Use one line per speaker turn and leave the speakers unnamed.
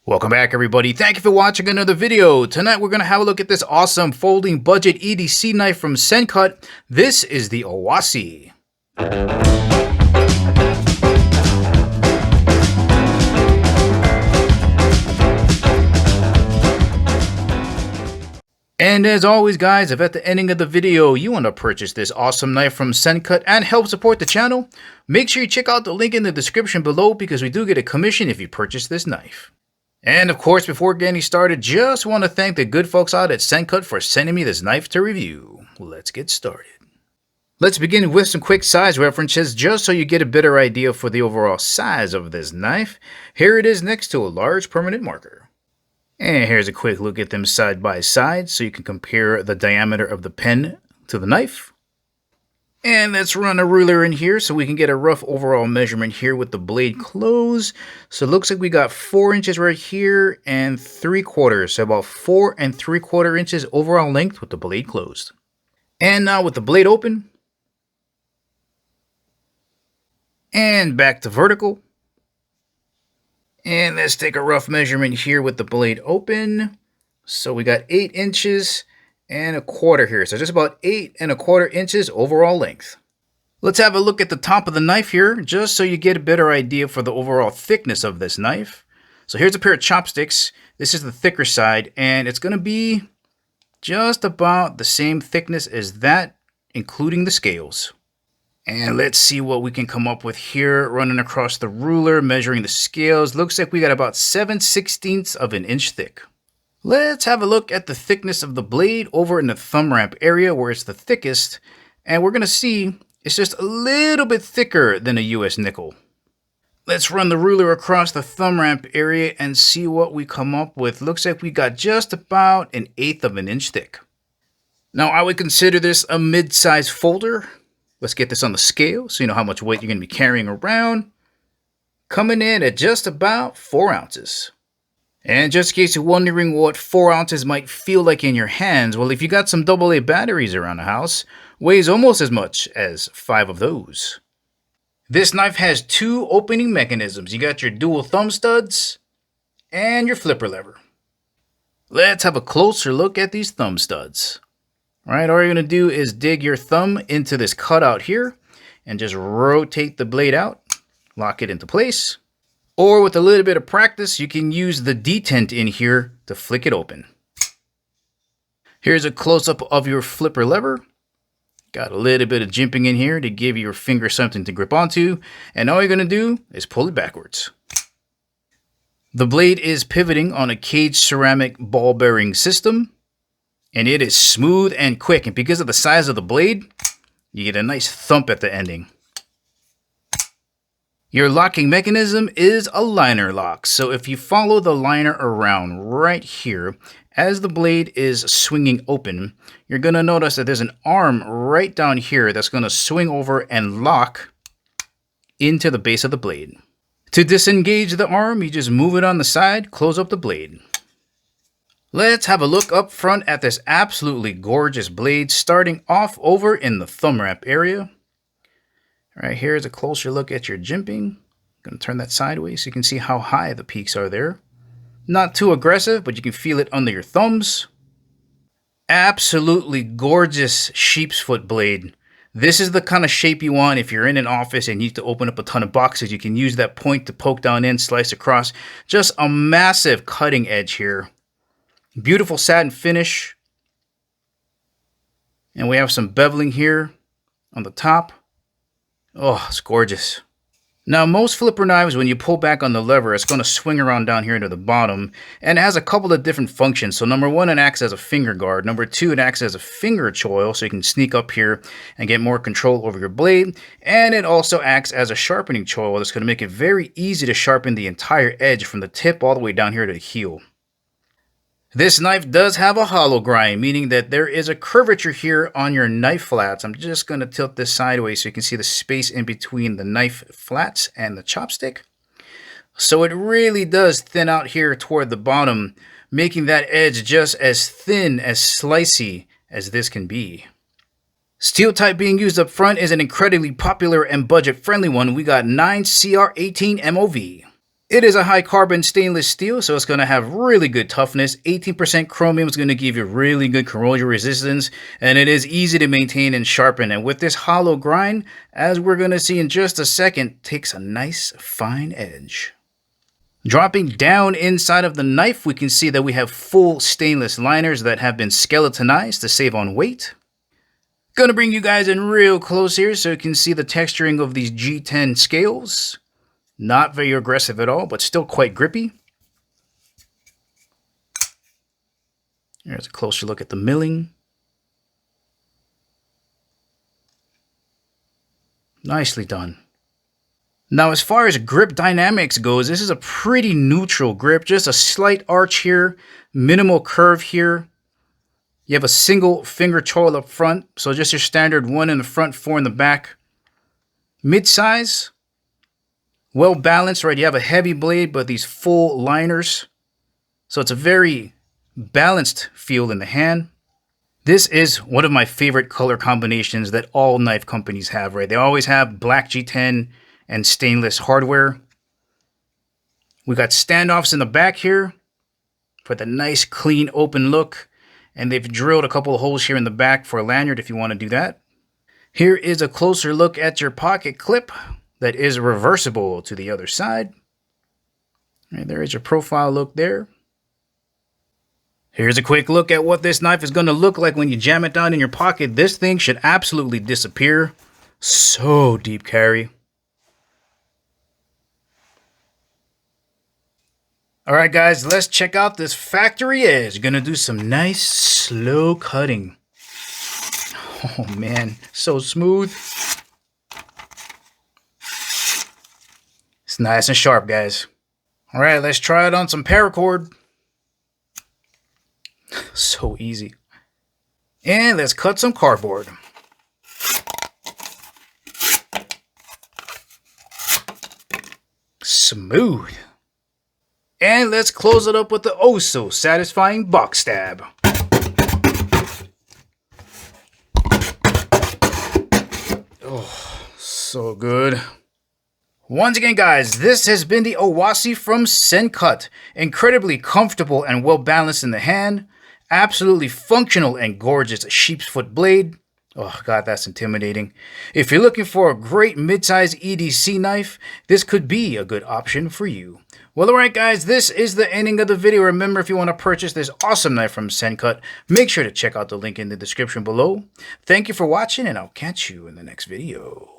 Welcome back, everybody. Thank you for watching another video. Tonight we're going to have a look at this awesome folding budget EDC knife from Sencut. This is the Awassi. And as always, guys, if at the ending of the video you want to purchase this awesome knife from Sencut and help support the channel, make sure you check out the link in the description below because we do get a commission if you purchase this knife. And of course, before getting started, just want to thank the good folks out at Sencut for sending me this knife to review. Let's get started. Let's begin with some quick size references just so you get a better idea for the overall size of this knife. Here it is next to a large permanent marker. And here's a quick look at them side by side so you can compare the diameter of the pen to the knife. And let's run a ruler in here so we can get a rough overall measurement here with the blade closed. So it looks like we got 4 inches right here and 3/4. So about 4 3/4 inches overall length with the blade closed. And now with the blade open. And back to vertical. And let's take a rough measurement here with the blade open. So we got 8 inches and 1/4 here. So just about 8 1/4 inches overall length. Let's have a look at the top of the knife here, just so you get a better idea for the overall thickness of this knife. So here's a pair of chopsticks. This is the thicker side, and it's going to be just about the same thickness as that, including the scales. And let's see what we can come up with here, running across the ruler, measuring the scales. Looks like we got about 7/16 of an inch thick. Let's have a look at the thickness of the blade over in the thumb ramp area where it's the thickest. And we're going to see it's just a little bit thicker than a US nickel. Let's run the ruler across the thumb ramp area and see what we come up with. Looks like we got just about 1/8 of an inch thick. Now I would consider this a mid-size folder. Let's get this on the scale so you know how much weight you're going to be carrying around. Coming in at just about 4 ounces. And just in case you're wondering what 4 ounces might feel like in your hands, well, if you got some AA batteries around the house, weighs almost as much as 5 of those. This knife has 2 opening mechanisms. You got your dual thumb studs and your flipper lever. Let's have a closer look at these thumb studs. All right, all you're going to do is dig your thumb into this cutout here and just rotate the blade out, lock it into place. Or with a little bit of practice, you can use the detent in here to flick it open. Here's a close-up of your flipper lever. Got a little bit of jimping in here to give your finger something to grip onto. And all you're going to do is pull it backwards. The blade is pivoting on a caged ceramic ball bearing system. And it is smooth and quick. And because of the size of the blade, you get a nice thump at the ending. Your locking mechanism is a liner lock. So if you follow the liner around right here, as the blade is swinging open, you're going to notice that there's an arm right down here that's going to swing over and lock into the base of the blade. To disengage the arm, you just move it on the side, close up the blade. Let's have a look up front at this absolutely gorgeous blade, starting off over in the thumb wrap area. Right here is a closer look at your jimping. I'm going to turn that sideways so you can see how high the peaks are there. Not too aggressive, but you can feel it under your thumbs. Absolutely gorgeous sheep's foot blade. This is the kind of shape you want if you're in an office and you need to open up a ton of boxes. You can use that point to poke down in, slice across. Just a massive cutting edge here. Beautiful satin finish. And we have some beveling here on the top. Oh, it's gorgeous. Now, most flipper knives, when you pull back on the lever, it's going to swing around down here to the bottom. And it has a couple of different functions. So number 1, it acts as a finger guard. Number 2, it acts as a finger choil, so you can sneak up here and get more control over your blade. And it also acts as a sharpening choil that's going to make it very easy to sharpen the entire edge from the tip all the way down here to the heel. This knife does have a hollow grind, meaning that there is a curvature here on your knife flats. I'm just going to tilt this sideways so you can see the space in between the knife flats and the chopstick. So it really does thin out here toward the bottom, making that edge just as thin, as slicey as this can be. Steel type being used up front is an incredibly popular and budget-friendly one. We got 9CR18 MOV. It is a high carbon stainless steel, so it's going to have really good toughness. 18% chromium is going to give you really good corrosion resistance, and it is easy to maintain and sharpen. And with this hollow grind, as we're going to see in just a second, takes a nice fine edge. Dropping down inside of the knife, we can see that we have full stainless liners that have been skeletonized to save on weight. Gonna bring you guys in real close here so you can see the texturing of these G10 scales. Not very aggressive at all, but still quite grippy. Here's a closer look at the milling. Nicely done. Now, as far as grip dynamics goes, this is a pretty neutral grip. Just a slight arch here, minimal curve here. You have a single finger choil up front, so just your standard 1 in the front, 4 in the back. Mid-size. Well balanced, right? You have a heavy blade, but these full liners. So it's a very balanced feel in the hand. This is one of my favorite color combinations that all knife companies have, right? They always have black G10 and stainless hardware. We got standoffs in the back here for the nice, clean, open look. And they've drilled a couple of holes here in the back for a lanyard if you want to do that. Here is a closer look at your pocket clip that is reversible to the other side. And there is your profile look there. Here's a quick look at what this knife is going to look like when you jam it down in your pocket. This thing should absolutely disappear. So deep carry. Alright guys, let's check out this factory edge. Gonna do some nice slow cutting. Oh man, so smooth. It's nice and sharp, guys. Alright, let's try it on some paracord. So easy. And let's cut some cardboard. Smooth. And let's close it up with the oh so satisfying box stab. Oh, so good. Once again, guys, this has been the Awassi from Sencut. Incredibly comfortable and well balanced in the hand. Absolutely functional and gorgeous sheep's foot blade. Oh god, that's intimidating. If you're looking for a great mid-size EDC knife, this could be a good option for you. Well, alright guys, this is the ending of the video. Remember, if you want to purchase this awesome knife from Sencut, make sure to check out the link in the description below. Thank you for watching, and I'll catch you in the next video.